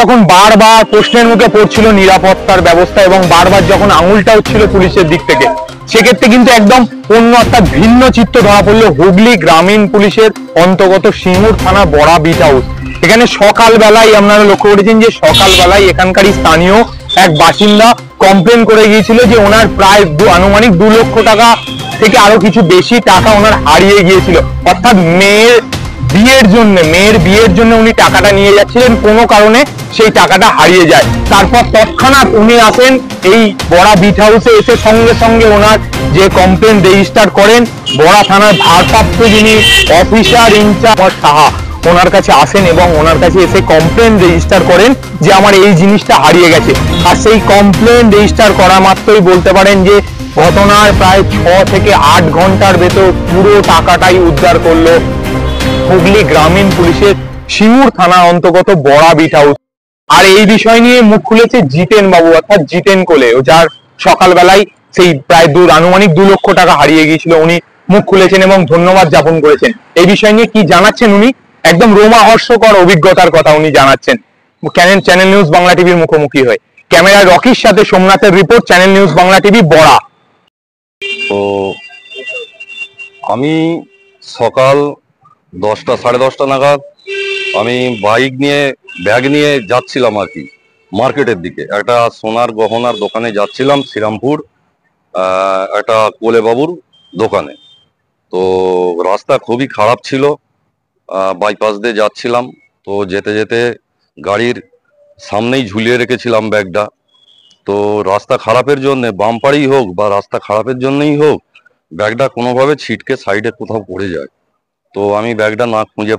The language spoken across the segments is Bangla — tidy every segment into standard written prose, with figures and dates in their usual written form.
যখন বারবার প্রশ্নের মুখে পড়ছিল নিরাপত্তার ব্যবস্থা এবং বারবার যখন আঙুলটা উঠছিল পুলিশের দিক থেকে, সেক্ষেত্রে কিন্তু একদম অন্য একটা ভিন্ন চিত্র ধরা পড়লো হুগলি গ্রামীণ পুলিশের অন্তর্গত সিঙ্গুর থানা বড়া বিট হাউস। এখানে সকালবেলায় আপনারা লক্ষ্য করেছেন যে সকালবেলায় এখানকারই স্থানীয় এক বাসিন্দা কমপ্লেন করে গিয়েছিল যে ওনার প্রায় আনুমানিক 2 লক্ষ টাকা থেকে আরো কিছু বেশি টাকা ওনার হারিয়ে গিয়েছিল। অর্থাৎ মেয়ের বিয়ের জন্য উনি টাকাটা নিয়ে যাচ্ছিলেন, কোনো কারণে সেই টাকাটা হারিয়ে যায়। তারপর তৎক্ষণাৎ উনি আসেন এই বড়া বিট হাউসে, এসে সঙ্গে সঙ্গে ওনার যে কমপ্লেন রেজিস্টার করেন বড়া থানার ভারপ্রাপ্ত যিনি অফিসার ইনচার্জ সাহা, ওনার কাছে আসেন এবং ওনার কাছে এসে কমপ্লেন রেজিস্টার করেন যে আমার এই জিনিসটা হারিয়ে গেছে। আর সেই কমপ্লেন রেজিস্টার করা মাত্রই বলতে পারেন যে ঘটনার প্রায় 6 থেকে 8 ঘন্টার ভেতর পুরো টাকাটাই উদ্ধার করলো হুগলি গ্রামীণ পুলিশের সিঙ্গুর থানা অন্তর্গত বড়া বিট হাউস। আর এই বিষয় নিয়ে মুখ খুলেছে জিতেন বাবু, অর্থাৎ জিতেন কোলে, যার সকালবেলায় সেই প্রায় আনুমানিক 2 লক্ষ টাকা হারিয়ে গিয়েছিল, উনি মুখ খুলেছেন এবং ধন্যবাদ জ্ঞাপন করেছেন। এই বিষয় নিয়ে কি জানাচ্ছেন উনি, একদম রোমাহর্ষকর অভিজ্ঞতার কথা উনি জানাচ্ছেন চ্যানেল নিউজ বাংলা টিভির মুখোমুখি হয়ে। ক্যামেরায় রকির সাথে সোমনাথের report, channel news Bangla TV বড়া। তো আমি সকাল 10টা সাড়ে 10টা নাগাদ আমি বাইক নিয়ে ব্যাগ নিয়ে যাচ্ছিলাম আর কি মার্কেটের দিকে, একটা সোনার গহনার দোকানে যাচ্ছিলাম শ্রীরামপুর, একটা কোলে বাবুর দোকানে। তো রাস্তা খুবই খারাপ ছিল, বাইপাস দিয়ে যাচ্ছিলাম। তো যেতে যেতে গাড়ির সামনেই ঝুলিয়ে রেখেছিলাম ব্যাগটা। তো রাস্তা খারাপের জন্য, বাম্পারই হোক বা রাস্তা খারাপের জন্যই হোক, ব্যাগটা কোনোভাবে ছিটকে সাইডে কোথাও পড়ে যায়। তো আমি ব্যাগটা না খুঁজে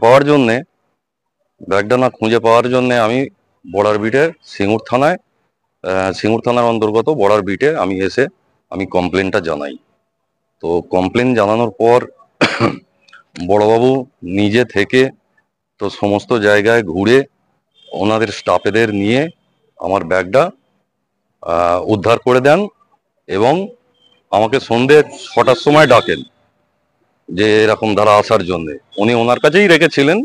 পাওয়ার জন্যে আমি বড়ার বিটে সিঙ্গুর থানার অন্তর্গত বড়ার বিটে আমি এসে আমি কমপ্লেনটা জানাই। তো কমপ্লেন জানানোর পর বড়বাবু নিজে থেকে তো সমস্ত জায়গায় ঘুরে ওনাদের স্টাফেদের নিয়ে আমার ব্যাগটা উদ্ধার করে দেন এবং আমাকে সন্ধ্যে 6টার সময় ডাকেন যে এরকম দ্বারা আসার জন্য। উনি ওনার কাছেই রেখেছিলেন।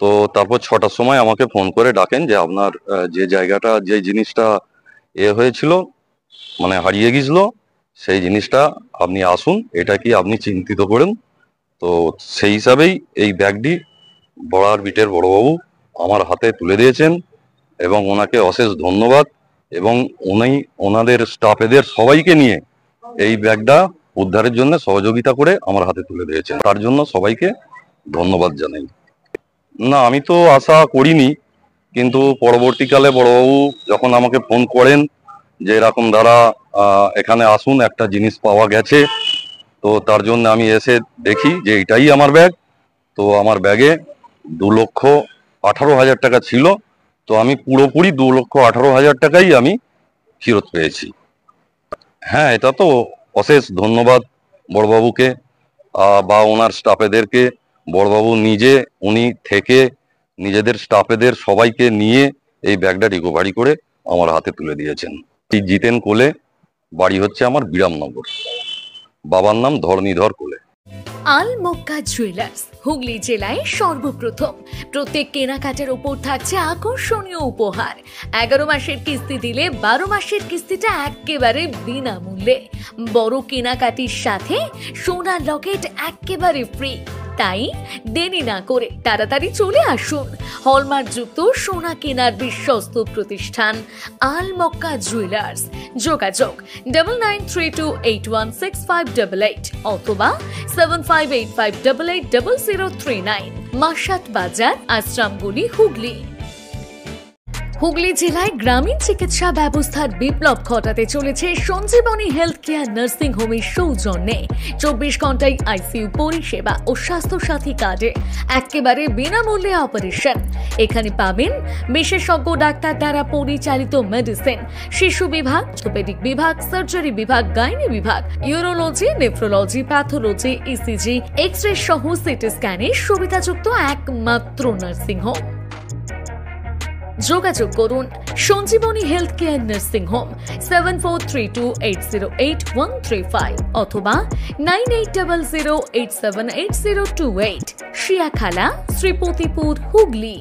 তো তারপর 6টার সময় আমাকে ফোন করে ডাকেন যে আপনার যে জায়গাটা, যে জিনিসটা হয়েছিল, মানে হারিয়ে গিয়েছিল, সেই জিনিসটা আপনি আসুন, এটা কি আপনি চিন্তিত করেন। তো সেই হিসাবেই এই ব্যাগটি বড়ার বিটের বড়বাবু আমার হাতে তুলে দিয়েছেন এবং ওনাকে অশেষ ধন্যবাদ। এবং উনি ওনাদের স্টাফেদের সবাইকে নিয়ে এই ব্যাগটা উদ্ধারের জন্য সহযোগিতা করে আমার হাতে তুলে দিয়েছেন, তার জন্য সবাইকে ধন্যবাদ জানাই। না, আমি তো আশা করিনি, কিন্তু পরবর্তীকালে বড়বাবু যখন আমাকে ফোন করেন যে এরকম দ্বারা এখানে আসুন, একটা জিনিস পাওয়া গেছে, তো তার জন্য আমি এসে দেখি যে এটাই আমার ব্যাগ। তো আমার ব্যাগে 2,18,000 টাকা ছিল। তো আমি পুরোপুরি 2,18,000 টাকাই আমি ফেরত পেয়েছি। হ্যাঁ, এটা তো অশেষ ধন্যবাদ বড়বাবুকে বা ওনার স্টাফেদেরকে। বড়বাবু নিজে উনি থেকে নিজেদের স্টাফেদের সবাইকে নিয়ে এই ব্যাগটা রিকভারি করে আমার হাতে তুলে দিয়েছেন। জিতেন কোলে, বাড়ি হচ্ছে আমার বিরামনগর, বাবার নাম ধরণীধর কোলে। আল মক্কা জুয়েলার্স হুগলি জেলায় সর্বপ্রথম। প্রত্যেক কেনাকাটার উপর থাকছে আকর্ষণীয় উপহার। 11 মাসের কিস্তি দিলে 12 মাসের কিস্তিটা একেবারে বিনামূল্যে। বড় কেনাকাটির সাথে সোনার লকেট একেবারে ফ্রি। তাই দেরি না করে তাড়াতাড়ি চলে আসুন হলমার্ক যুক্ত সোনা কেনার বিশ্বস্ত প্রতিষ্ঠান আল মক্কা জুয়েলার্স। যোগাযোগ 9932816588 অথবা 7585880039, মাসাত বাজার, আশ্রামগুলি, হুগলি। হুগলি জেলায় গ্রামীণ চিকিৎসা ব্যবস্থার বিপ্লব ঘটাতে চলেছে সঞ্জীবনী হেলথ কেয়ার নার্সিং হোমের সৌজন্যে। 24 ঘন্টায় আইসিইউ পরিষেবা ও স্বাস্থ্যসাথী কার্ডে একেবারে বিনামূল্যে অপারেশন। এখানে পাবেন বিশেষজ্ঞ ডাক্তার দ্বারা পরিচালিত মেডিসিন, শিশু বিভাগ, অর্থোপেডিক বিভাগ, সার্জারি বিভাগ, গাইনি বিভাগ, urology, nephrology, pathology, ECG, X ray সহ সিটি স্ক্যানের সুবিধাযুক্ত একমাত্র নার্সিং হোম। যোগাযোগ করুন Sanjeevani health care nursing home 7432808135 অথবা 9800878028, শিয়াখালা, শ্রীপতিপুর, হুগলি।